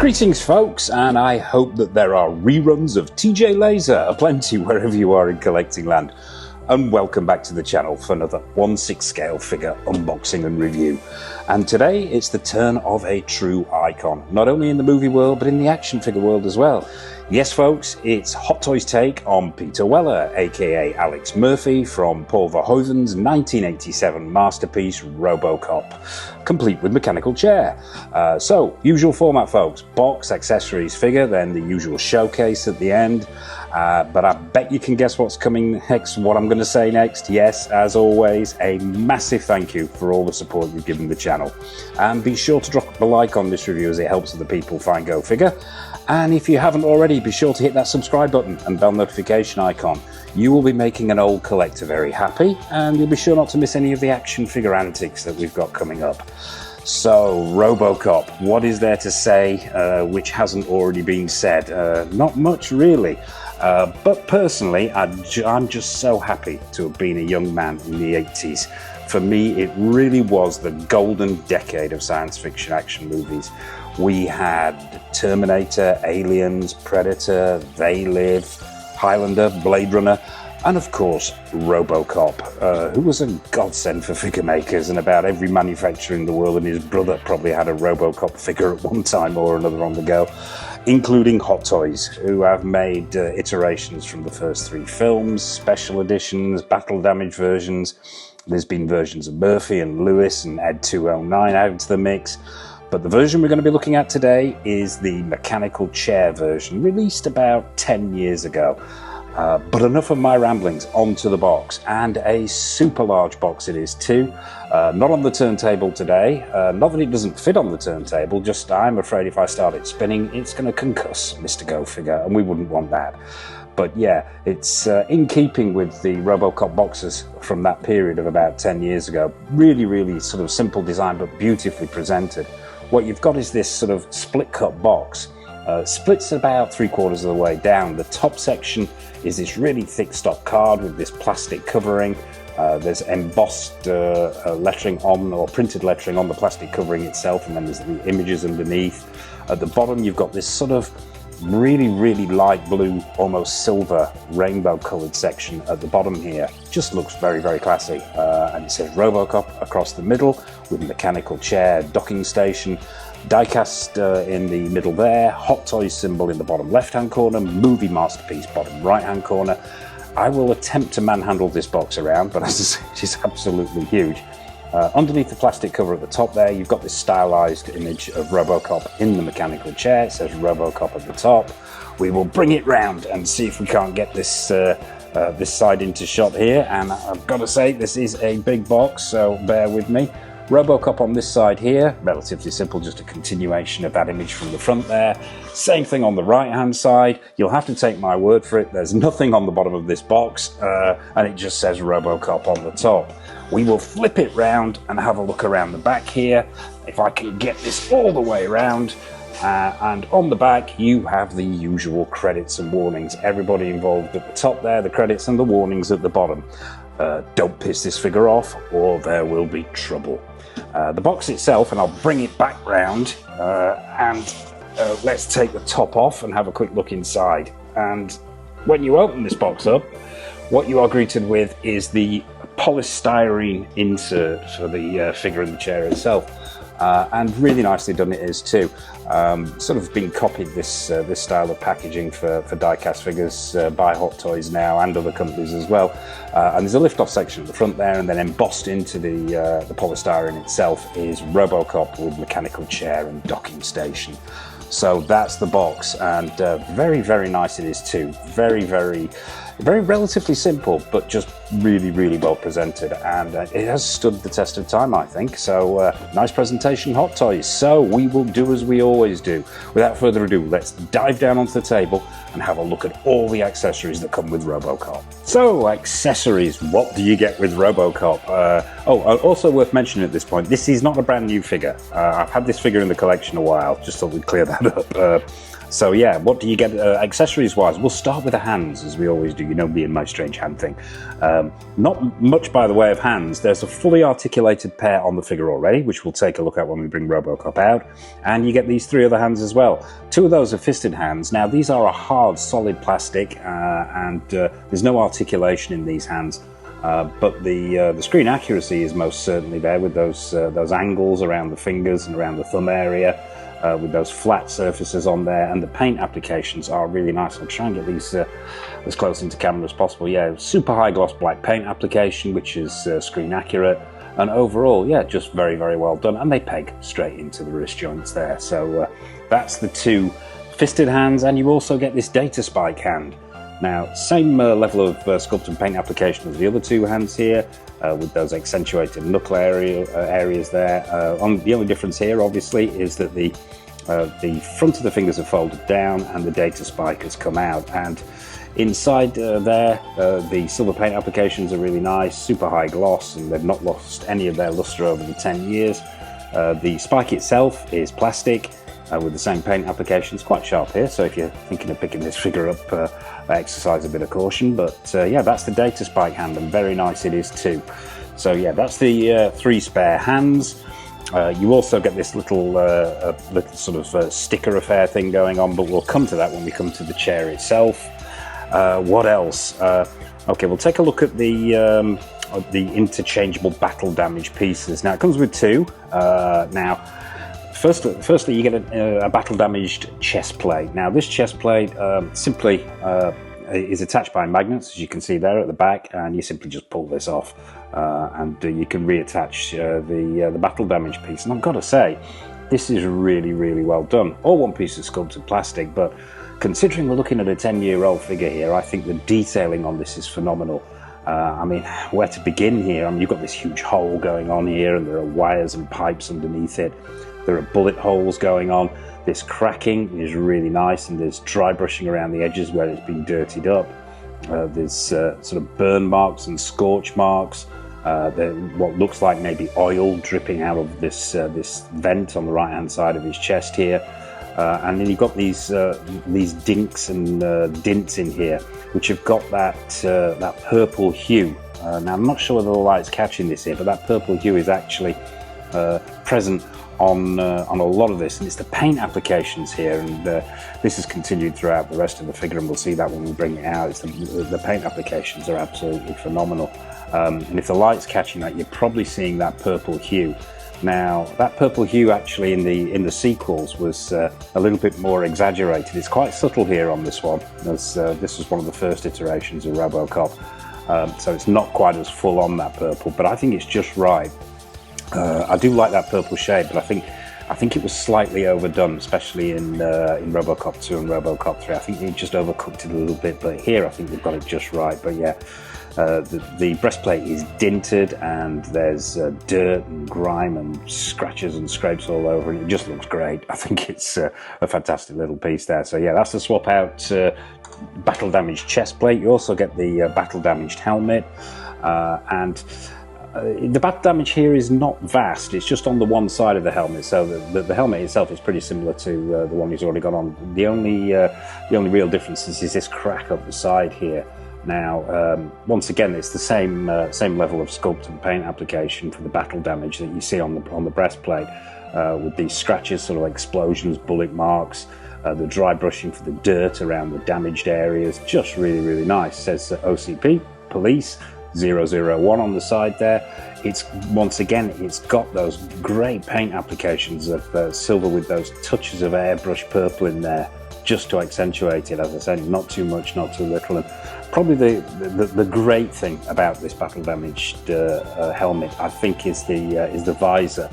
Greetings folks, and I hope that there are reruns of TJ Laser aplenty wherever you are in collecting land. And welcome back to the channel for another 1/6 scale figure unboxing and review. And today it's the turn of a true icon, not only in the movie world but in the action figure world as well. Yes folks, it's Hot Toys' take on Peter Weller, aka Alex Murphy, from Paul Verhoeven's 1987 masterpiece Robocop, complete with mechanical chair. So, usual format folks, box, accessories, figure, then the usual showcase at the end. But I bet you can guess what's coming next, what I'm going to say next. Yes, as always, a massive thank you for all the support you've given the channel. And be sure to drop a like on this review as it helps other people find Go Figure. And if you haven't already, be sure to hit that subscribe button and bell notification icon. You will be making an old collector very happy, and you'll be sure not to miss any of the action figure antics that we've got coming up. So, Robocop, what is there to say which hasn't already been said? Not much really. But personally, I'm just so happy to have been a young man in the 80s. For me, it really was the golden decade of science fiction action movies. We had Terminator, Aliens, Predator, They Live, Highlander, Blade Runner, and of course, Robocop, who was a godsend for figure makers, and about every manufacturer in the world and his brother probably had a Robocop figure at one time or another on the go, including Hot Toys, who have made iterations from the first 3 films, special editions, battle damage versions. There's been versions of Murphy and Lewis and Ed 209 out into the mix. But the version we're going to be looking at today is the mechanical chair version, released about 10 years ago. But enough of my ramblings, onto the box, and a super large box it is too. Not on the turntable today, not that it doesn't fit on the turntable, just I'm afraid if I start it spinning, it's going to concuss Mr. Go Figure, and we wouldn't want that. But yeah, it's in keeping with the Robocop boxes from that period of about 10 years ago. Really, really sort of simple design, but beautifully presented. What you've got is this sort of split cut box. Splits about 3/4 of the way down. The top section is this really thick stock card with this plastic covering. There's embossed lettering on, or printed lettering on the plastic covering itself, and then there's the images underneath. At the bottom you've got this sort of really, really light blue, almost silver, rainbow coloured section at the bottom here. Just looks very, very classy. And it says Robocop across the middle with mechanical chair, docking station, diecast in the middle there, Hot Toys symbol in the bottom left-hand corner, movie masterpiece bottom right-hand corner. I will attempt to manhandle this box around, but as I say, it is absolutely huge. Underneath the plastic cover at the top there, you've got this stylized image of Robocop in the mechanical chair. It says Robocop at the top. We will bring it round and see if we can't get this this side into shot here. And I've got to say, this is a big box, so bear with me. Robocop on this side here, relatively simple, just a continuation of that image from the front there. Same thing on the right hand side. You'll have to take my word for it, there's nothing on the bottom of this box, and it just says Robocop on the top. We will flip it round and have a look around the back here, if I can get this all the way around. And on the back you have the usual credits and warnings. Everybody involved at the top there, the credits and the warnings at the bottom. Don't piss this figure off or there will be trouble. The box itself, and I'll bring it back round, and let's take the top off and have a quick look inside. And when you open this box up, what you are greeted with is the polystyrene insert for the figure in the chair itself. And really nicely done it is too. Sort of been copied this style of packaging for die-cast figures by Hot Toys now and other companies as well. And there's a lift-off section at the front there, and then embossed into the polystyrene itself is Robocop with mechanical chair and docking station. So that's the box, and very, very nice it is too. Very, very relatively simple, but just really, really well presented, and it has stood the test of time, I think. So nice presentation, Hot Toys. So we will do as we always do. Without further ado, let's dive down onto the table and have a look at all the accessories that come with Robocop. So accessories, what do you get with Robocop? Also worth mentioning at this point, this is not a brand new figure. I've had this figure in the collection a while, just thought we'd clear that up. So yeah, what do you get accessories wise? We'll start with the hands, as we always do do, you know me and my strange hand thing. Not much by the way of hands. There's a fully articulated pair on the figure already, which we'll take a look at when we bring Robocop out, and you get these 3 other hands as well. 2 of those are fisted hands. Now these are a hard, solid plastic, and there's no articulation in these hands. But the screen accuracy is most certainly there, with those angles around the fingers and around the thumb area, with those flat surfaces on there, and the paint applications are really nice. I'll try and get these as close into camera as possible. Yeah, super high gloss black paint application, which is screen accurate, and overall, yeah, just very, very well done. And they peg straight into the wrist joints there. So that's the 2 fisted hands, and you also get this data spike hand. Now, same level of sculpt and paint application as the other 2 hands here, with those accentuated knuckle areas there. The only difference here, obviously, is that the front of the fingers are folded down and the data spike has come out. And inside there, the silver paint applications are really nice, super high gloss, and they've not lost any of their luster over the 10 years. The spike itself is plastic, with the same paint applications, quite sharp here, so if you're thinking of picking this figure up, exercise a bit of caution. But yeah, that's the data spike hand, and very nice it is too. So yeah, that's the 3 spare hands. You also get this little sort of sticker affair thing going on, but we'll come to that when we come to the chair itself. What else? Okay, we'll take a look at the interchangeable battle damage pieces. Now it comes with 2. Now, Firstly, you get a battle-damaged chest plate. Now, this chest plate simply is attached by magnets, as you can see there at the back, and you simply just pull this off, and you can reattach the battle damage piece. And I've got to say, this is really, really well done. All one piece of sculpted plastic, but considering we're looking at a 10-year-old figure here, I think the detailing on this is phenomenal. I mean, where to begin here? I mean, you've got this huge hole going on here, and there are wires and pipes underneath it. There are bullet holes going on. This cracking is really nice, and there's dry brushing around the edges where it's been dirtied up. There's sort of burn marks and scorch marks. What looks like maybe oil dripping out of this vent on the right-hand side of his chest here. And then you've got these dinks and dints in here, which have got that purple hue. Now, I'm not sure whether the light's catching this here, but that purple hue is actually present on a lot of this, and it's the paint applications here, and this is continued throughout the rest of the figure, and we'll see that when we bring it out. It's the paint applications are absolutely phenomenal, and if the light's catching that, you're probably seeing that purple hue. Now, that purple hue actually in the sequels was a little bit more exaggerated. It's quite subtle here on this one, as this was one of the first iterations of Robocop, so it's not quite as full on, that purple, but I think it's just right. I do like that purple shade, but I think it was slightly overdone, especially in Robocop 2 and Robocop 3. I think they just overcooked it a little bit, but here I think they've got it just right. But yeah, the breastplate is dinted, and there's dirt and grime and scratches and scrapes all over, and it just looks great. I think it's a fantastic little piece there. So yeah, that's the swap out battle damaged chest plate. You also get the battle damaged helmet, and the battle damage here is not vast. It's just on the one side of the helmet, so the helmet itself is pretty similar to the one he's already got on. The only real difference is this crack up the side here. Now, once again, it's the same level of sculpt and paint application for the battle damage that you see on the breastplate, with these scratches, sort of explosions, bullet marks, the dry brushing for the dirt around the damaged areas. Just really, really nice. It says OCP, Police 001 on the side there. It's once again, it's got those great paint applications of silver with those touches of airbrush purple in there, just to accentuate it. As I said, not too much, not too little. And probably the great thing about this battle damaged helmet, I think, is the visor.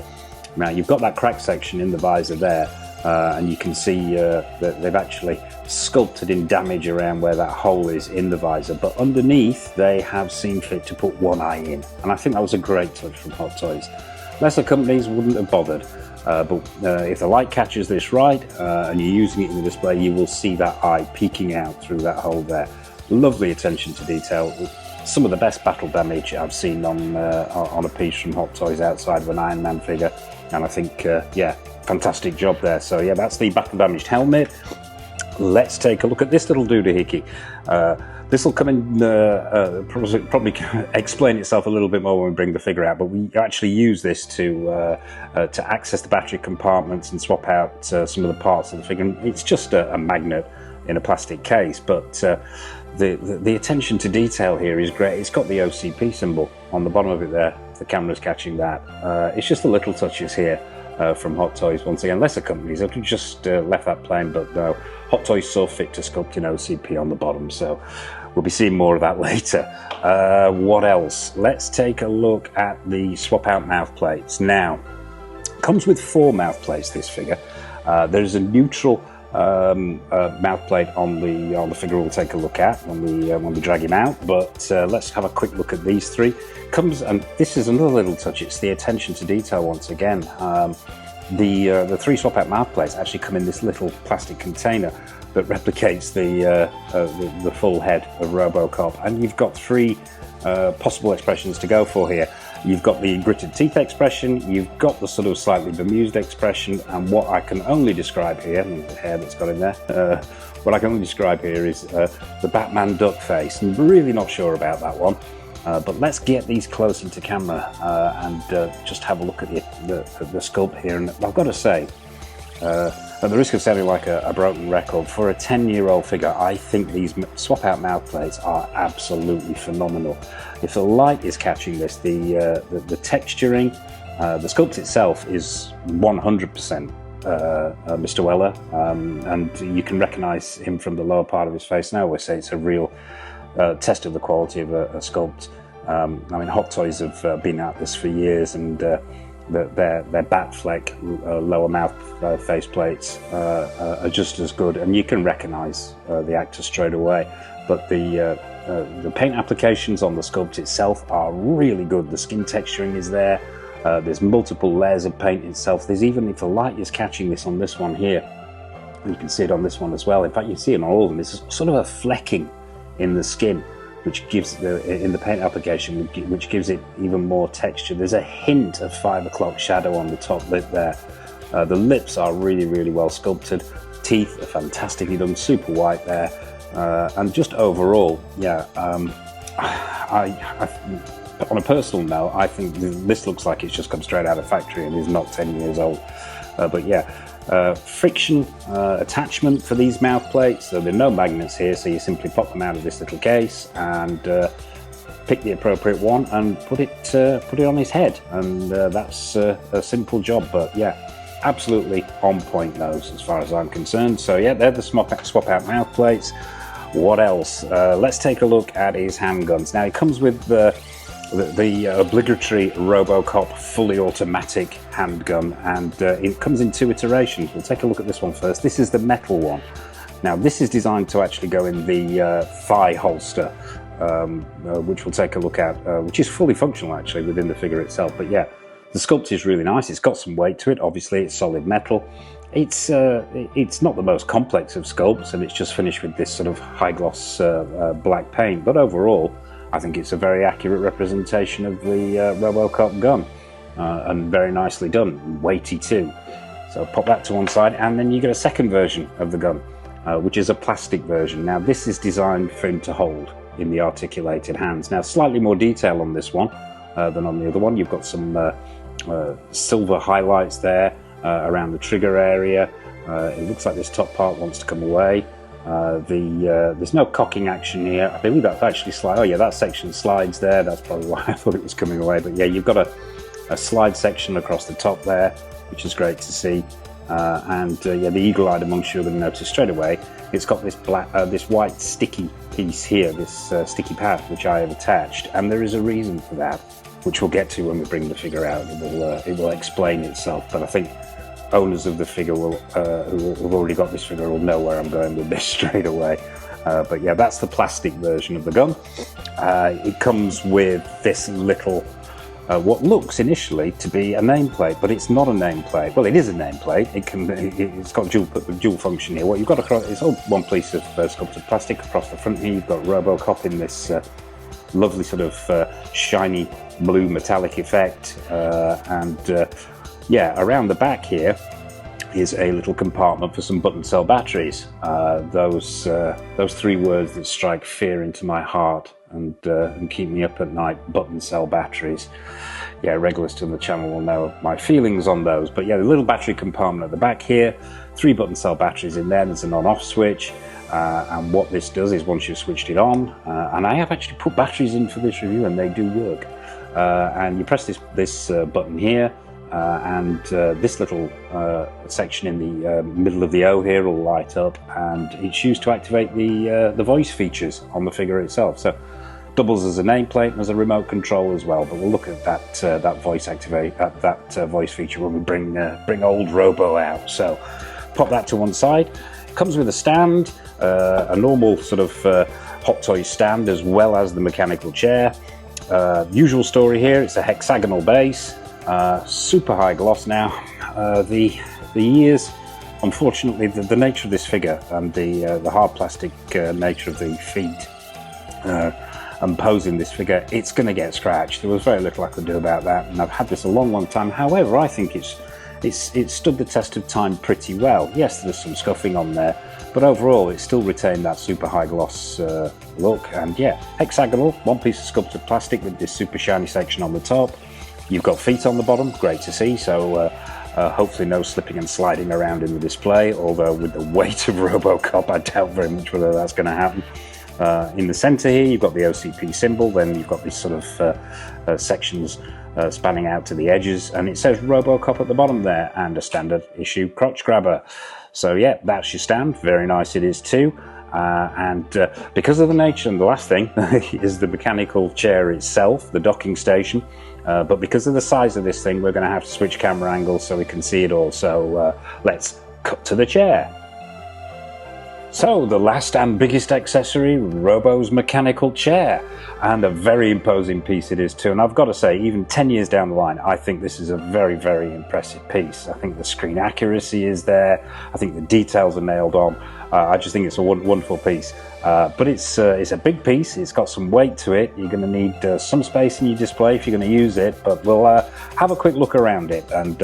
Now, you've got that crack section in the visor there, and you can see that they've actually sculpted in damage around where that hole is in the visor, but underneath they have seen fit to put one eye in, and I think that was a great touch from Hot Toys. Lesser companies wouldn't have bothered, but if the light catches this right, and you're using it in the display, you will see that eye peeking out through that hole there. Lovely attention to detail. Some of the best battle damage I've seen on a piece from Hot Toys outside of an Iron Man figure, and I think yeah, fantastic job there. So yeah, that's the battle damaged helmet. let's take a look at this little doohickey. This will come in, probably explain itself a little bit more when we bring the figure out, but we actually use this to access the battery compartments and swap out some of the parts of the figure. It's just a magnet in a plastic case, but the attention to detail here is great. It's got the OCP symbol on the bottom of it there. The camera's catching that. It's just the little touches here from Hot Toys. Once again, lesser companies have just left that plain, but no, Hot Toys saw fit to sculpt in OCP on the bottom, so we'll be seeing more of that later. What else? Let's take a look at the swap out mouth plates. Now, comes with 4 mouth plates, this figure. There's a neutral mouth plate on the figure we'll take a look at when we drag him out, but let's have a quick look at these 3. Comes, and this is another little touch, it's the attention to detail once again. The 3 swap out mouth plates actually come in this little plastic container that replicates the full head of Robocop, and you've got 3 possible expressions to go for here. You've got the gritted teeth expression, you've got the sort of slightly bemused expression, and what I can only describe here, the hair that's got in there, what I can only describe here is the Batman duck face. I'm really not sure about that one, but let's get these close into camera and just have a look at the sculpt here. And I've got to say, at the risk of sounding like a broken record, for a 10-year-old figure, I think these swap-out mouth plates are absolutely phenomenal. If the light is catching this, the texturing, the sculpt itself is 100% Mr. Weller, and you can recognise him from the lower part of his face. Now I always say it's a real test of the quality of a sculpt. I mean, Hot Toys have been at this for years, and their Batfleck lower mouth face plates are just as good, and you can recognise the actor straight away. But the paint applications on the sculpt itself are really good. The skin texturing is there. There's multiple layers of paint itself. There's even, if the light is catching this on this one here, you can see it on this one as well. In fact, you see it on all of them. There's sort of a flecking in the skin, which gives in the paint application, which gives it even more texture. There's a hint of 5 o'clock shadow on the top lip there. The lips are really, really well sculpted. Teeth are fantastically done, super white there. And just overall, yeah, on a personal note, I think this looks like it's just come straight out of factory and is not 10 years old. But yeah, friction attachment for these mouth plates. So there are no magnets here, so you simply pop them out of this little case and pick the appropriate one and put it on his head, and that's a simple job. But yeah, absolutely on point those as far as I'm concerned. So yeah, they're the swap out mouth plates. What else? Let's take a look at his handguns. Now, it comes with the obligatory Robocop fully automatic handgun, and it comes in 2 iterations. We'll take a look at this one first. This is the metal one. Now, this is designed to actually go in the thigh holster, which we'll take a look at, which is fully functional actually within the figure itself. But yeah, the sculpt is really nice. It's got some weight to it. Obviously, it's solid metal. It's not the most complex of sculpts, and it's just finished with this sort of high gloss black paint. But overall, I think it's a very accurate representation of the Robocop gun, and very nicely done, weighty too. So pop that to one side, and then you get a second version of the gun, which is a plastic version. Now, this is designed for him to hold in the articulated hands. Now, slightly more detail on this one than on the other one. You've got some silver highlights there around the trigger area. It looks like this top part wants to come away. There's no cocking action here. I believe that's actually oh yeah, that section slides there. That's probably why I thought it was coming away. But yeah, you've got a slide section across the top there, which is great to see. And yeah, the eagle-eyed amongst you are going to notice straight away it's got this this white sticky piece here, this sticky pad, which I have attached, and there is a reason for that, which we'll get to when we bring the figure out. It will explain itself. But I think owners of the figure who've already got this figure will know where I'm going with this straight away. But yeah, that's the plastic version of the gun. It comes with this little, what looks initially to be a nameplate, but it's not a nameplate. Well, it is a nameplate. It's got dual function here. What you've got across, it's all one piece of sculpted plastic across the front here. You've got Robocop in this lovely sort of shiny blue metallic effect, and yeah, around the back here, is a little compartment for some button cell batteries. Those 3 words that strike fear into my heart and keep me up at night, button cell batteries. Yeah, regulars to the channel will know my feelings on those. But yeah, the little battery compartment at the back here, 3 button cell batteries in there. There's an on-off switch. And what this does is once you've switched it on, and I have actually put batteries in for this review and they do work. And you press this button here, and this little section in the middle of the O here will light up, and it's used to activate the voice features on the figure itself. So doubles as a nameplate and as a remote control as well. But we'll look at that voice voice feature when we bring old Robo out. So pop that to one side. It comes with a stand, a normal sort of hot toy stand, as well as the mechanical chair. Usual story here, it's a hexagonal base, super high gloss now. The years, unfortunately, the nature of this figure and the hard plastic nature of the feet and posing this figure, it's going to get scratched. There was very little I could do about that, and I've had this a long time. However, I think it's stood the test of time pretty well. Yes, there's some scuffing on there, but overall it still retained that super high gloss look. And yeah, hexagonal, one piece of sculpted plastic with this super shiny section on the top. You've got feet on the bottom, great to see. So hopefully no slipping and sliding around in the display, although with the weight of Robocop I doubt very much whether that's going to happen. In the center here you've got the OCP symbol, then you've got these sort of sections spanning out to the edges, and it says Robocop at the bottom there, and a standard issue crotch grabber. So yeah, that's your stand, very nice it is too. And because of the nature, and the last thing is the mechanical chair itself, the docking station, but because of the size of this thing we're going to have to switch camera angles so we can see it all. So let's cut to the chair. So the last and biggest accessory, Robo's mechanical chair, and a very imposing piece it is too. And I've got to say, even 10 years down the line, I think this is a very, very impressive piece. I think the screen accuracy is there. I think the details are nailed on. I just think it's a wonderful piece. But it's a big piece. It's got some weight to it. You're going to need some space in your display if you're going to use it. But we'll have a quick look around it. And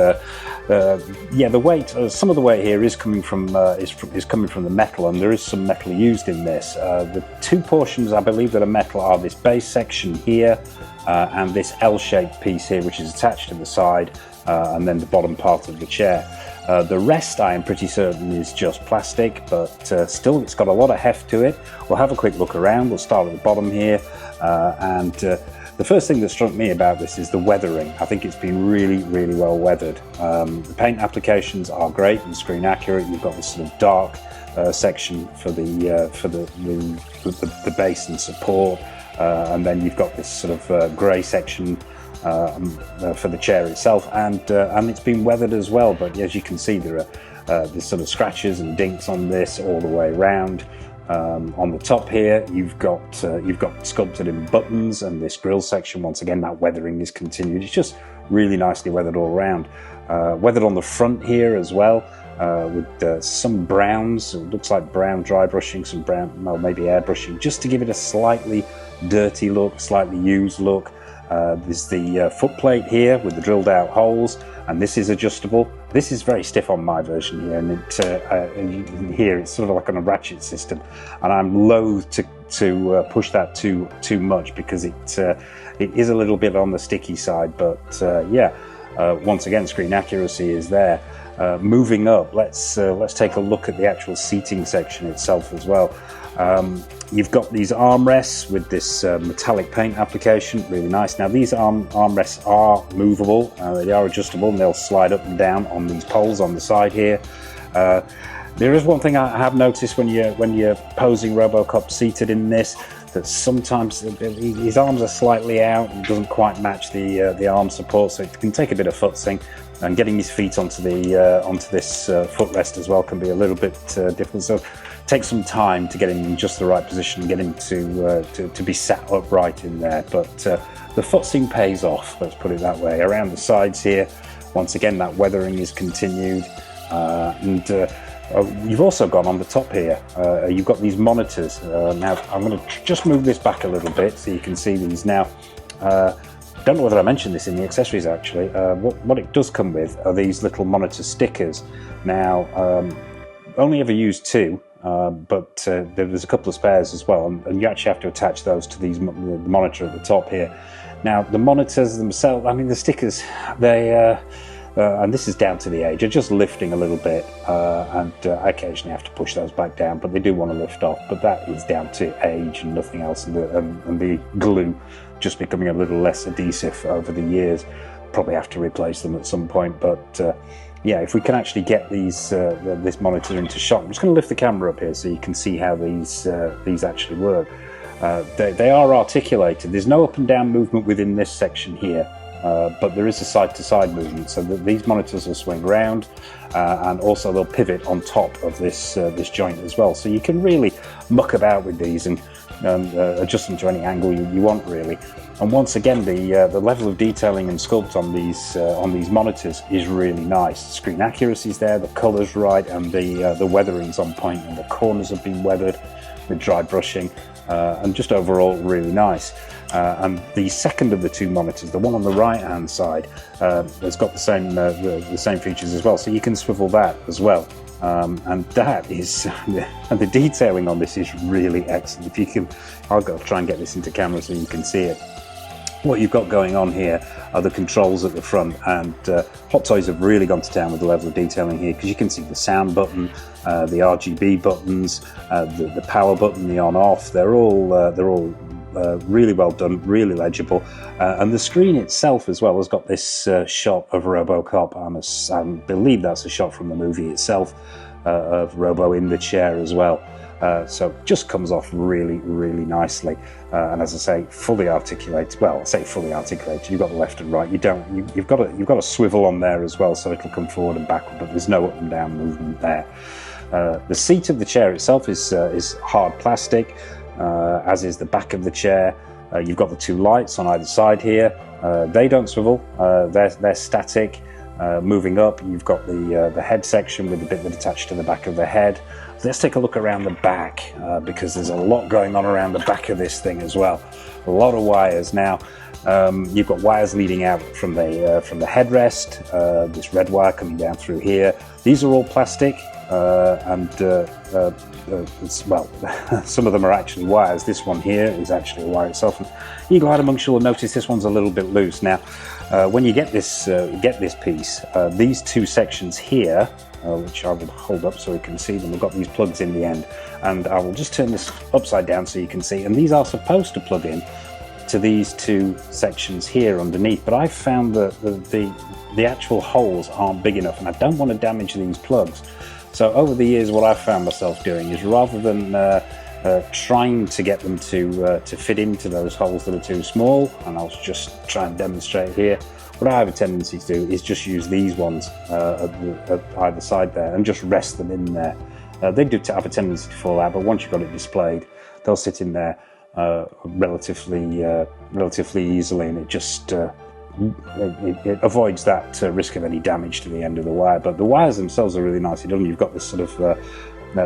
yeah, the weight. Some of the weight here is coming from is coming from the metal, and there is some metal used in this. The 2 portions I believe that are metal are this base section here and this L-shaped piece here, which is attached to the side, and then the bottom part of the chair. The rest I am pretty certain is just plastic, but still it's got a lot of heft to it. We'll have a quick look around. We'll start at the bottom here, and the first thing that struck me about this is the weathering. I think it's been really, really well weathered. The paint applications are great and screen accurate. You've got this sort of dark section for the base and support, and then you've got this sort of grey section for the chair itself, and it's been weathered as well. But as you can see, there are there's sort of scratches and dinks on this all the way around. On the top here you've got sculpted in buttons, and this grill section, once again that weathering is continued. It's just really nicely weathered all around. Weathered on the front here as well, with some browns. It looks like brown dry brushing, some brown, well, maybe airbrushing, just to give it a slightly dirty look, slightly used look. There's the foot plate here with the drilled out holes, and this is adjustable. This is very stiff on my version here, and you can hear it's sort of like on a ratchet system, and I'm loath to push that too much because it is a little bit on the sticky side. But yeah, once again, screen accuracy is there. Moving up, let's take a look at the actual seating section itself as well. You've got these armrests with this metallic paint application, really nice. Now these armrests are movable, they are adjustable, and they'll slide up and down on these poles on the side here. There is one thing I have noticed when you're posing Robocop seated in this, that sometimes his arms are slightly out and doesn't quite match the arm support, so it can take a bit of futzing. And getting his feet onto this footrest as well can be a little bit difficult. So take some time to get him in just the right position, get him to be sat upright in there. But the futzing pays off, let's put it that way. Around the sides here, once again, that weathering is continued. You've also gone on the top here. You've got these monitors. Now I'm going to just move this back a little bit so you can see these now. don't know whether I mentioned this in the accessories actually. What it does come with are these little monitor stickers. Now, only ever used 2, but there's a couple of spares as well, and you actually have to attach those to the monitor at the top here. Now, the monitors themselves, I mean, the stickers, they, and this is down to the age, are just lifting a little bit, and I occasionally have to push those back down, but they do want to lift off, but that is down to age and nothing else, and the glue just becoming a little less adhesive over the years. Probably have to replace them at some point, but yeah, if we can actually get these this monitor into shot, I'm just going to lift the camera up here so you can see how these actually work. They are articulated. There's no up and down movement within this section here, but there is a side-to-side movement, so that these monitors will swing round, and also they'll pivot on top of this joint as well. So you can really muck about with these and adjust them to any angle you want, really. And once again, the level of detailing and sculpt on these monitors is really nice. The screen accuracy is there, the colour's right, and the weathering's on point, and the corners have been weathered with dry brushing, and just overall really nice. And the second of the 2 monitors, the one on the right hand side, has got the same features as well, so you can swivel that as well. And that is, and the detailing on this is really excellent. If you can, I'll go try and get this into camera so you can see it. What you've got going on here are the controls at the front, and Hot Toys have really gone to town with the level of detailing here, because you can see the sound button, the RGB buttons, the power button, the on-off. They're all really well done, really legible, and the screen itself as well has got this shot of Robocop. I believe that's a shot from the movie itself, of Robo in the chair as well. So just comes off really, really nicely, and as I say, fully articulated. Well, I say fully articulated. You've got the left and right. You've got a swivel on there as well, so it'll come forward and backward, but there's no up and down movement there. The seat of the chair itself is hard plastic, as is the back of the chair. You've got the 2 lights on either side here. They don't swivel. They're static. Moving up, you've got the head section with the bit that attached to the back of the head. Let's take a look around the back, because there's a lot going on around the back of this thing as well. A lot of wires. Now, you've got wires leading out from the headrest. This red wire coming down through here. These are all plastic, and well, some of them are actually wires. This one here is actually a wire itself. And you glide amongst, you'll notice this one's a little bit loose. Now, when you get this piece, these 2 sections here, which I will hold up so you can see them, we've got these plugs in the end, and I will just turn this upside down so you can see, and these are supposed to plug in to these 2 sections here underneath, but I've found that the actual holes aren't big enough, and I don't want to damage these plugs. So over the years, what I've found myself doing is, rather than trying to get them to fit into those holes that are too small, and I'll just try and demonstrate here, what I have a tendency to do is just use these ones at either side there and just rest them in there. They do have a tendency to fall out, but once you've got it displayed, they'll sit in there relatively easily, and it just it avoids that risk of any damage to the end of the wire. But the wires themselves are really nicely done. You've got this sort of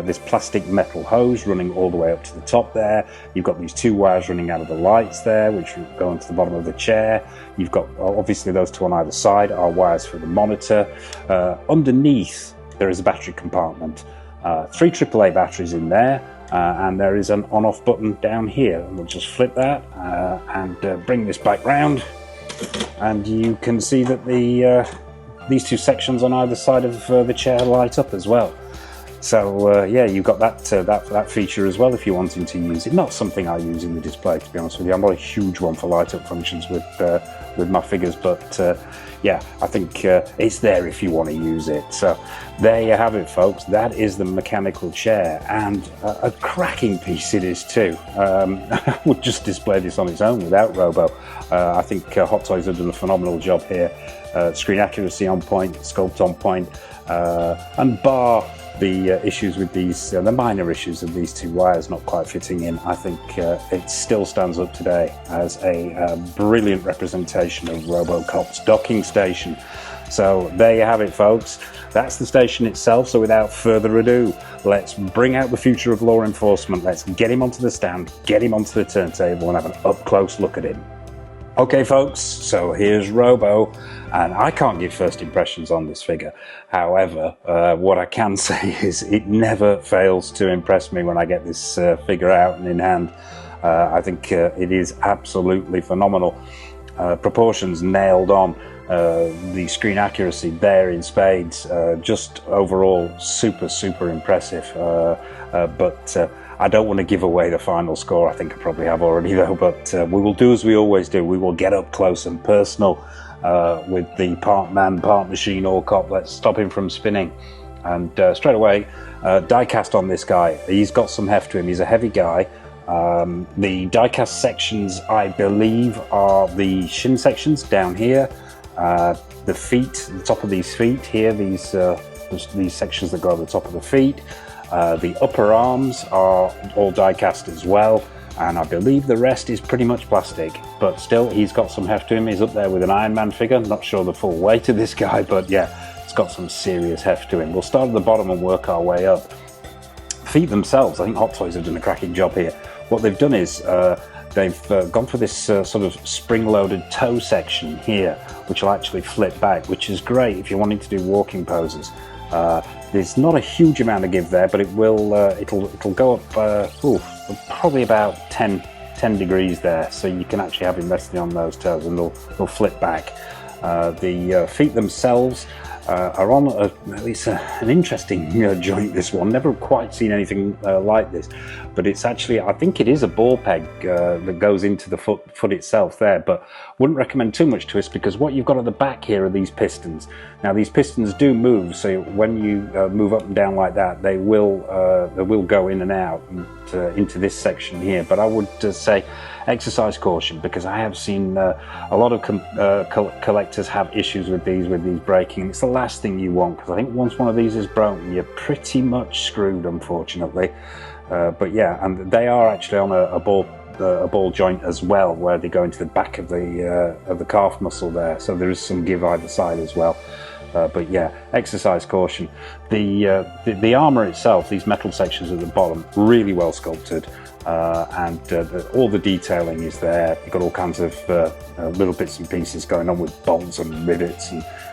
this plastic metal hose running all the way up to the top there. You've got these 2 wires running out of the lights there, which go into the bottom of the chair. You've got, obviously, those 2 on either side are wires for the monitor. Underneath, there is a battery compartment. 3 AAA batteries in there, and there is an on-off button down here. And we'll just flip that and bring this back round, and you can see that these 2 sections on either side of the chair light up as well. So yeah, you've got that feature as well if you're wanting to use it. Not something I use in the display, to be honest with you. I'm not a huge one for light up functions with my figures, but yeah, I think it's there if you want to use it. So there you have it, folks. That is the mechanical chair, and a cracking piece it is too. I would just display this on its own without Robo. I think Hot Toys have done a phenomenal job here. Screen accuracy on point, sculpt on point, and bar the issues with these, the minor issues of these 2 wires not quite fitting in, I think it still stands up today as a brilliant representation of Robocop's docking station. So there you have it, folks. That's the station itself. So without further ado, let's bring out the future of law enforcement. Let's get him onto the stand, get him onto the turntable, and have an up-close look at him. Okay folks, so here's Robo, and I can't give first impressions on this figure. However, what I can say is it never fails to impress me when I get this figure out and in hand. I think it is absolutely phenomenal. Proportions nailed on, the screen accuracy there in spades, just overall super impressive. But I don't want to give away the final score. I think I probably have already though, but we will do as we always do. We will get up close and personal with the part man, part machine Robocop. Let's stop him from spinning. And straight away, die cast on this guy. He's got some heft to him. He's a heavy guy. The die-cast sections, I believe, are the shin sections down here. The feet, the top of these feet here, these sections that go over the top of the feet. The upper arms are all die-cast as well, and I believe the rest is pretty much plastic. But still, he's got some heft to him. He's up there with an Iron Man figure. Not sure the full weight of this guy, but yeah, it's got some serious heft to him. We'll start at the bottom and work our way up. Feet themselves, I think Hot Toys have done a cracking job here. What they've done is they've gone for this sort of spring-loaded toe section here, which will actually flip back, which is great if you're wanting to do walking poses. There's not a huge amount of give there, but it will it'll go up probably about 10 degrees there, so you can actually have him resting on those toes, and they'll flip back. The feet themselves are on at least an interesting joint, this one. Never quite seen anything like this, but it's actually, I think it is a ball peg that goes into the foot itself there, but wouldn't recommend too much twist, because what you've got at the back here are these pistons. Now these pistons do move, so when you move up and down like that, they will go in and out and, into this section here. But I would say exercise caution, because I have seen a lot of collectors have issues with these breaking. It's the last thing you want, because I think once one of these is broken, you're pretty much screwed, unfortunately. But yeah, and they are actually on a ball joint as well, where they go into the back of the calf muscle there, so there is some give either side as well. But yeah, exercise caution. The armor itself, these metal sections at the bottom, really well sculpted, and all the detailing is there. You've got all kinds of little bits and pieces going on with bolts and rivets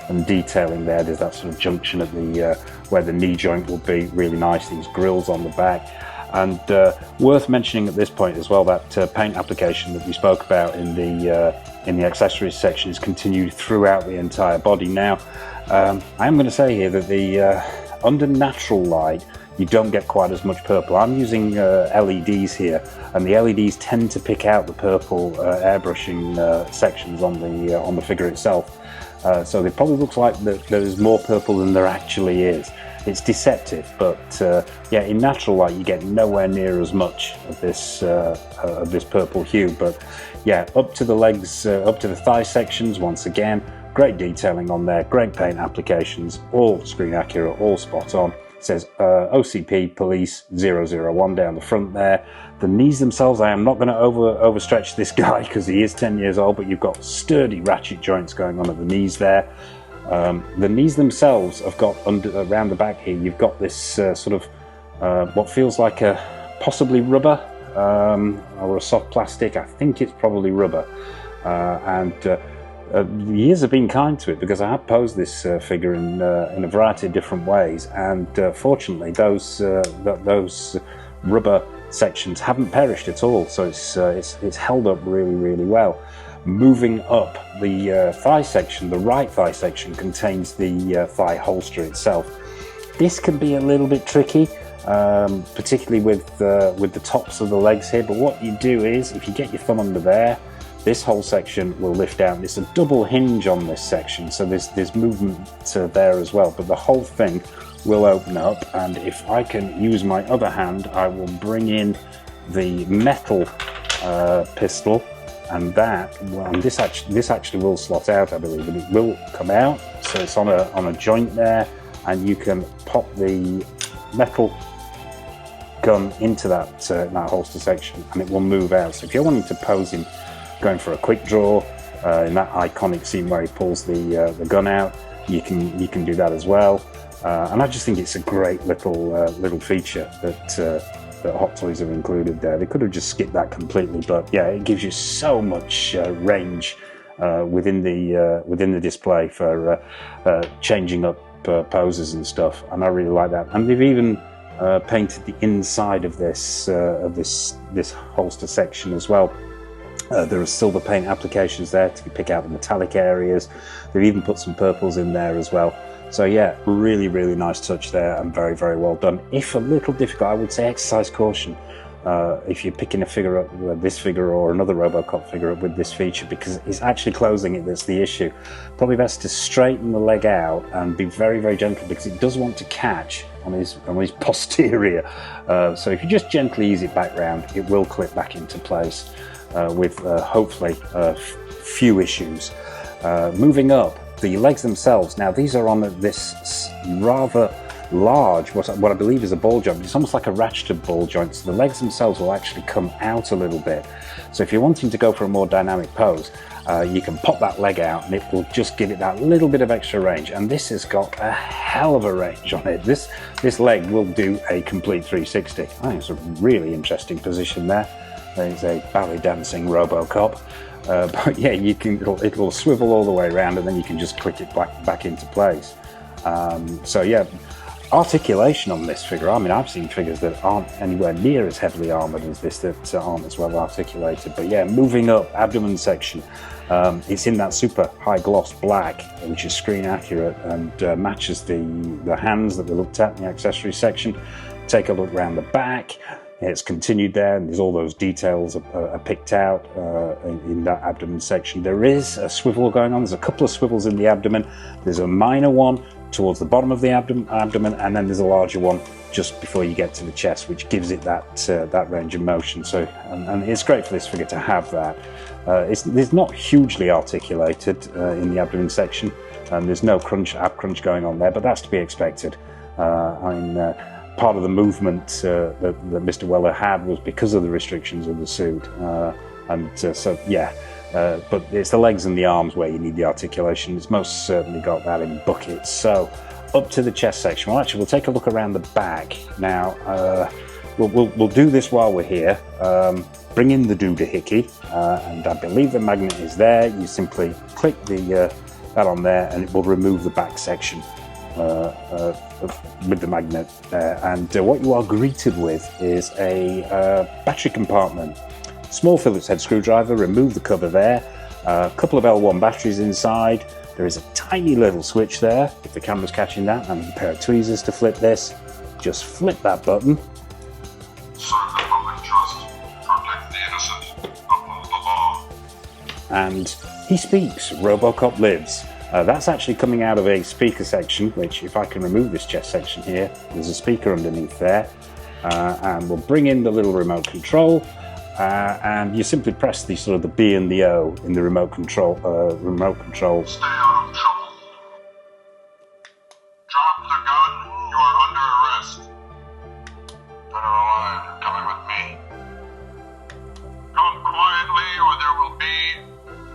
and detailing there. There's that sort of junction at the where the knee joint will be, really nice. These grills on the back. And worth mentioning at this point as well, that paint application that we spoke about in the accessories section is continued throughout the entire body. Now, I am going to say here that under natural light, you don't get quite as much purple. I'm using LEDs here, and the LEDs tend to pick out the purple airbrushing sections on the figure itself. So it probably looks like there's more purple than there actually is. It's deceptive, but yeah, in natural light you get nowhere near as much of this purple hue. But yeah, up to the legs, up to the thigh sections, once again, great detailing on there, great paint applications, all screen accurate, all spot on. It says OCP Police 001 down the front there. The knees themselves, I am not going to overstretch this guy because he is 10 years old, but you've got sturdy ratchet joints going on at the knees there. The knees themselves have got around the back here, you've got this sort of what feels like a possibly rubber or a soft plastic. I think it's probably rubber, and the years have been kind to it, because I have posed this figure in a variety of different ways, and fortunately those rubber sections haven't perished at all, so it's held up really well. Moving up, the thigh section, the right thigh section, contains the thigh holster itself. This can be a little bit tricky, particularly with the tops of the legs here, but what you do is, if you get your thumb under there, this whole section will lift out. There's a double hinge on this section, so there's movement there as well, but the whole thing will open up, and if I can use my other hand, I will bring in the metal pistol, and this actually will slot out, I believe, and it will come out, so it's on a joint there, and you can pop the metal gun into that holster section, and it will move out. So if you're wanting to pose him going for a quick draw, in that iconic scene where he pulls the gun out, you can do that as well. And I just think it's a great little feature that that Hot Toys have included there. They could have just skipped that completely, but yeah, it gives you so much range within the display for changing up poses and stuff, and I really like that. And they've even painted the inside of this holster section as well. There are silver paint applications there to pick out the metallic areas. They've even put some purples in there as well. So yeah, really, really nice touch there, and very, very well done. If a little difficult, I would say exercise caution if you're picking a figure up, this figure or another Robocop figure up with this feature, because it's actually closing it that's the issue. Probably best to straighten the leg out and be very, very gentle, because it does want to catch on his posterior. So if you just gently ease it back round, it will clip back into place with hopefully few issues. Moving up, the legs themselves. Now these are on this rather large, what I believe is a ball joint. It's almost like a ratcheted ball joint, so the legs themselves will actually come out a little bit. So if you're wanting to go for a more dynamic pose, you can pop that leg out and it will just give it that little bit of extra range. And this has got a hell of a range on it. This leg will do a complete 360. I think it's a really interesting position there. There's a ballet dancing Robocop. But yeah, it'll swivel all the way around, and then you can just click it back into place. So yeah, articulation on this figure. I mean, I've seen figures that aren't anywhere near as heavily armoured as this, that aren't as well articulated. But yeah, moving up, abdomen section. It's in that super high gloss black, which is screen accurate and matches the hands that we looked at in the accessory section. Take a look around the back. It's continued there, and there's all those details are picked out in that abdomen section. There is a swivel going on. There's a couple of swivels in the abdomen. There's a minor one towards the bottom of the abdomen, and then there's a larger one just before you get to the chest, which gives it that range of motion. So, and it's great for this figure to have that. It's not hugely articulated in the abdomen section, and there's no ab crunch going on there, but that's to be expected. I mean, part of the movement that Mr. Weller had was because of the restrictions of the suit, so yeah. But it's the legs and the arms where you need the articulation. It's most certainly got that in buckets. So up to the chest section. Well, actually, we'll take a look around the back now. We'll do this while we're here. Bring in the doohickey, and I believe the magnet is there. You simply click that on there, and it will remove the back section with the magnet there. And what you are greeted with is a battery compartment. Small Phillips head screwdriver, remove the cover there. A couple of L1 batteries inside. There is a tiny little switch there, if the camera's catching that, and a pair of tweezers to flip this. Just flip that button. Serve the public trust, protect the innocent, uphold the law. And he speaks, Robocop lives. That's actually coming out of a speaker section, which, if I can remove this chest section here, there's a speaker underneath there. And we'll bring in the little remote control. And you simply press the sort of the B and the O in the remote control. Stay out of trouble. Drop the gun. You are under arrest. Better alive. You're coming with me. Come quietly, or there will be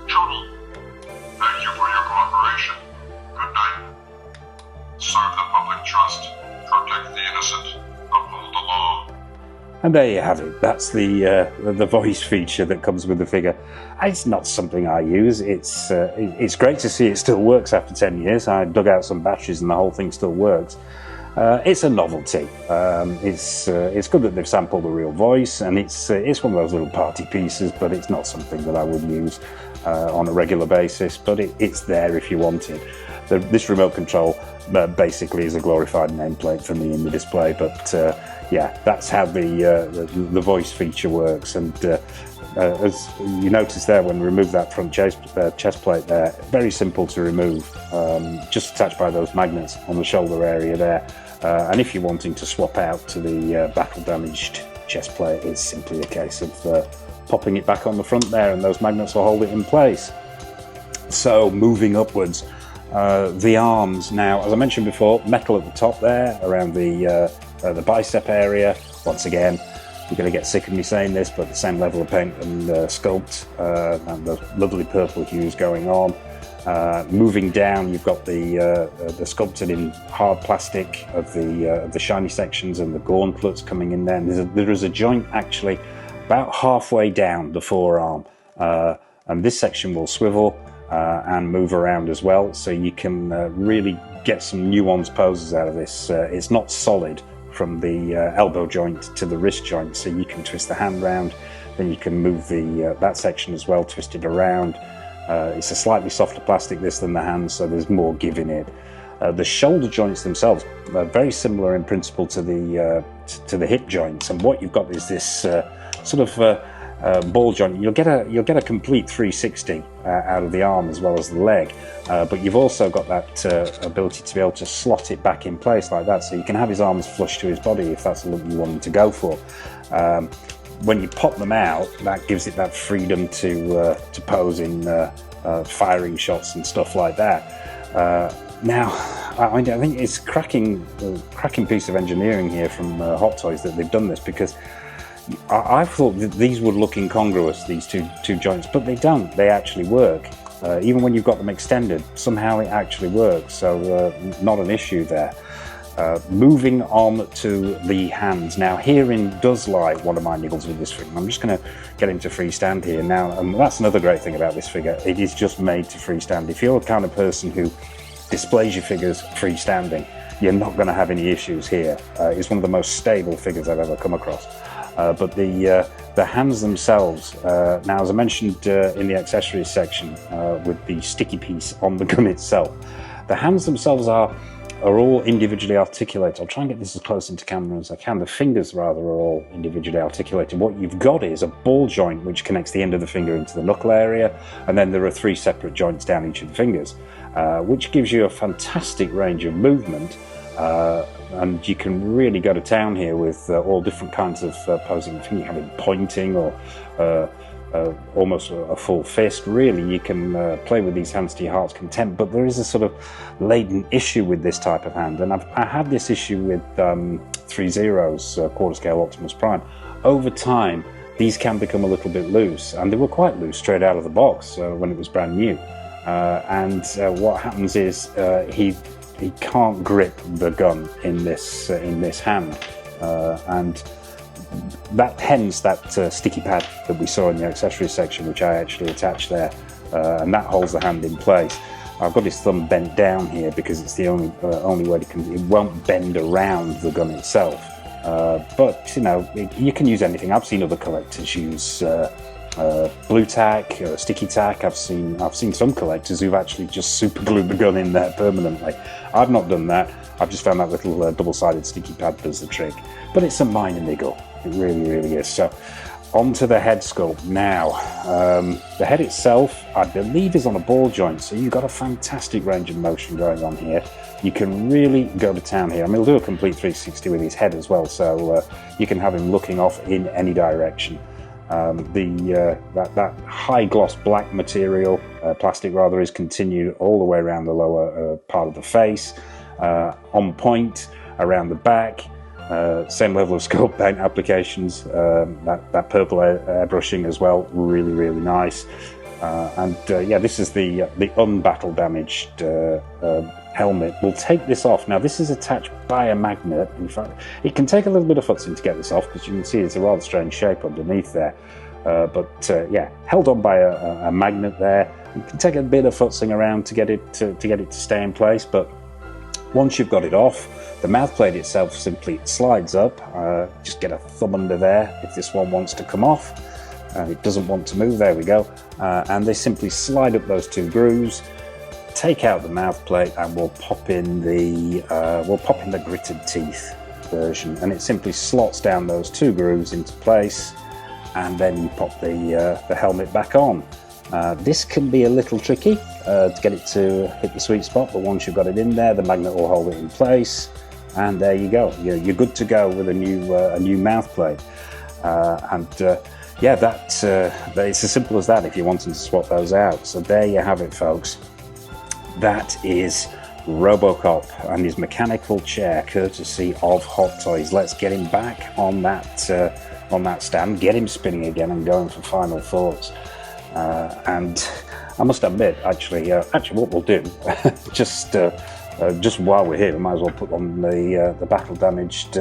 trouble. Thank you for your cooperation. Good night. Serve the public trust. Protect the innocent. Uphold the law. And there you have it. That's the voice feature that comes with the figure. It's not something I use. It's great to see it still works after 10 years. I dug out some batteries and the whole thing still works. It's a novelty. It's good that they've sampled the real voice, and it's one of those little party pieces, but it's not something that I would use on a regular basis. But it's there if you want it. This remote control basically is a glorified nameplate for me in the display, but yeah, that's how the voice feature works. And as you notice there, when we remove that front chest plate there, very simple to remove, just attached by those magnets on the shoulder area there. And if you're wanting to swap out to the battle damaged chest plate, it's simply a case of popping it back on the front there, and those magnets will hold it in place. So moving upwards, the arms now, as I mentioned before, metal at the top there around the bicep area. Once again, You're going to get sick of me saying this, but the same level of paint and sculpt, and the lovely purple hues going on. Moving down, you've got the sculpted in hard plastic of the shiny sections and the gauntlets coming in there. And there is a joint actually about halfway down the forearm, and this section will swivel and move around as well, so you can really get some nuanced poses out of this. It's not solid from the elbow joint to the wrist joint, so you can twist the hand round, then you can move that section as well, twist it around. It's a slightly softer plastic this than the hand, so there's more give in it. The shoulder joints themselves are very similar in principle to the hip joints, and what you've got is this sort of ball joint. You'll get a complete 360 out of the arm as well as the leg, but you've also got that ability to be able to slot it back in place like that, so you can have his arms flush to his body if that's the look you want him to go for. When you pop them out, that gives it that freedom to pose in firing shots and stuff like that. Now, I think it's a cracking piece of engineering here from Hot Toys that they've done this, because I thought that these would look incongruous, these two joints, but they don't. They actually work. Even when you've got them extended, somehow it actually works, so not an issue there. Moving on to the hands. Now, herein does lie one of my niggles with this figure. I'm just going to get him to freestand here. Now, that's another great thing about this figure. It is just made to freestand. If you're the kind of person who displays your figures freestanding, you're not going to have any issues here. It's one of the most stable figures I've ever come across. But the hands themselves, now as I mentioned in the accessories section with the sticky piece on the gun itself, the hands themselves are all individually articulated. I'll try and get this as close into camera as I can. The fingers rather are all individually articulated. What you've got is a ball joint which connects the end of the finger into the knuckle area, and then there are 3 separate joints down each of the fingers, which gives you a fantastic range of movement. And you can really go to town here with all different kinds of posing. You have him pointing or almost a full fist. Really, you can play with these hands to your heart's content, but there is a sort of latent issue with this type of hand, and I had this issue with 3-Zero's quarter scale Optimus Prime. Over time, these can become a little bit loose, and they were quite loose straight out of the box when it was brand new. And what happens is he can't grip the gun in this hand, and hence that sticky pad that we saw in the accessories section, which I actually attached there, and that holds the hand in place. I've got his thumb bent down here because it's the only way it won't bend around the gun itself. But you know, you can use anything. I've seen other collectors use blue tack, sticky tack. I've seen some collectors who've actually just super glued the gun in there permanently. I've not done that. I've just found that little double-sided sticky pad does the trick. But it's a minor niggle. It really, really is. So, onto the head sculpt now. The head itself, I believe, is on a ball joint, so you've got a fantastic range of motion going on here. You can really go to town here. I mean, he'll do a complete 360 with his head as well, so you can have him looking off in any direction. That high gloss black material, plastic rather, is continued all the way around the lower part of the face, on point around the back. Same level of sculpt paint applications, that purple airbrushing as well, really, really nice. Yeah, this is the unbattle damaged helmet. We'll take this off. Now, this is attached by a magnet. In fact, it can take a little bit of futzing to get this off, because you can see it's a rather strange shape underneath there. Yeah, held on by a magnet there. It can take a bit of futzing around to get it to stay in place, but once you've got it off, the mouth plate itself simply slides up. Just get a thumb under there if this one wants to come off. It doesn't want to move. There we go. And they simply slide up those 2 grooves, take out the mouth plate, and we'll pop in the gritted teeth version, and it simply slots down those 2 grooves into place, and then you pop the helmet back on. This can be a little tricky to get it to hit the sweet spot, but once you've got it in there, the magnet will hold it in place, and there you go. You're good to go with a new mouth plate. Yeah, it's as simple as that if you're wanting to swap those out. So there you have it, folks. That is Robocop and his mechanical chair, courtesy of Hot Toys. Let's get him back on that on that stand, get him spinning again and going for final thoughts. And I must admit, actually what we'll do, just while we're here, we might as well put on the battle damaged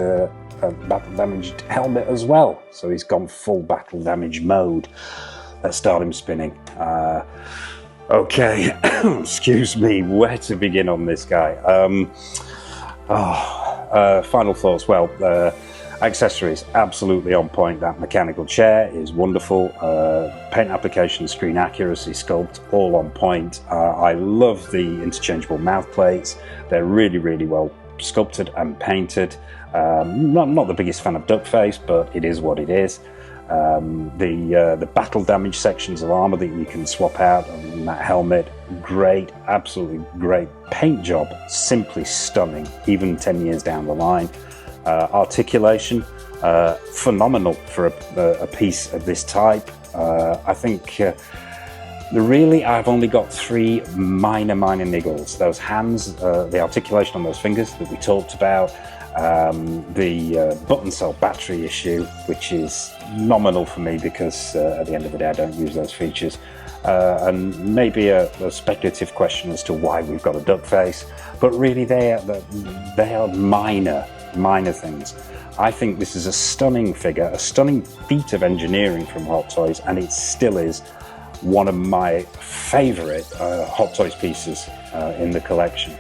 helmet as well. So he's gone full battle damage mode. Let's start him spinning. Okay, excuse me, where to begin on this guy? Final thoughts. Well, accessories, absolutely on point. That mechanical chair is wonderful. Paint application, screen accuracy, sculpt, all on point. I love the interchangeable mouth plates. They're really, really well sculpted and painted. Not the biggest fan of duck face, but it is what it is. The battle damage sections of armor that you can swap out on that helmet, great, absolutely great paint job, simply stunning, even 10 years down the line. Articulation, phenomenal for a piece of this type. I think really I've only got 3 minor niggles. Those hands, the articulation on those fingers that we talked about, the button cell battery issue, which is nominal for me because at the end of the day I don't use those features, and maybe a speculative question as to why we've got a duck face, but really they are minor things. I think this is a stunning figure, a stunning feat of engineering from Hot Toys, and it still is one of my favourite Hot Toys pieces in the collection.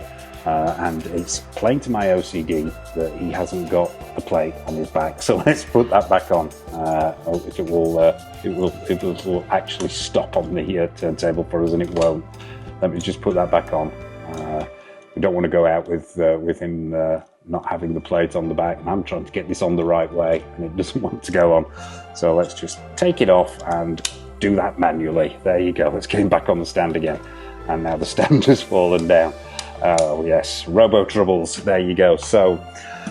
And it's playing to my OCD that he hasn't got the plate on his back. So let's put that back on. If it will actually stop on the turntable for us, and it won't. Let me just put that back on. We don't want to go out with him not having the plate on the back, and I'm trying to get this on the right way, and it doesn't want to go on. So let's just take it off and do that manually. There you go. Let's get him back on the stand again. And now the stand has fallen down. Oh yes, Robo Troubles, there you go. So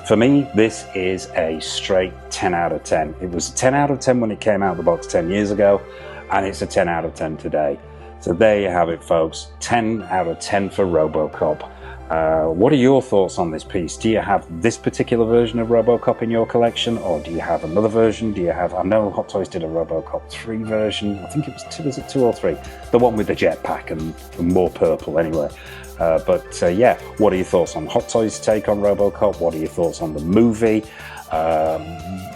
for me, this is a straight 10 out of 10. It was a 10 out of 10 when it came out of the box 10 years ago, and it's a 10 out of 10 today. So there you have it, folks. 10 out of 10 for Robocop. What are your thoughts on this piece? Do you have this particular version of Robocop in your collection, or do you have another version? I know Hot Toys did a Robocop 3 version. I think it was 2 or 3? The one with the jetpack and more purple anyway. Yeah, what are your thoughts on Hot Toys' take on Robocop? What are your thoughts on the movie?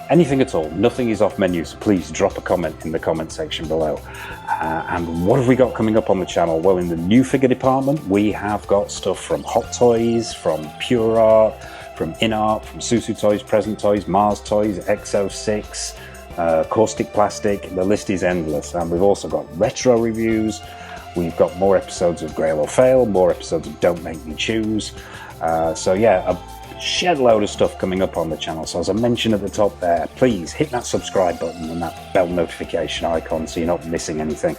Anything at all. Nothing is off menu, so please drop a comment in the comment section below. And what have we got coming up on the channel? Well, in the new figure department, we have got stuff from Hot Toys, from Pure Art, from InArt, from Susu Toys, Present Toys, Mars Toys, Exo6, Caustic Plastic. The list is endless. And we've also got retro reviews. We've got more episodes of Grail or Fail, more episodes of Don't Make Me Choose. So yeah, a shed load of stuff coming up on the channel. So as I mentioned at the top there, please hit that subscribe button and that bell notification icon so you're not missing anything.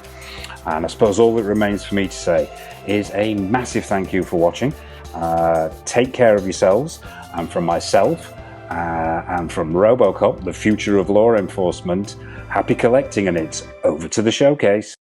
And I suppose all that remains for me to say is a massive thank you for watching. Take care of yourselves, and from myself and from Robocop, the future of law enforcement, happy collecting, and it's over to the showcase.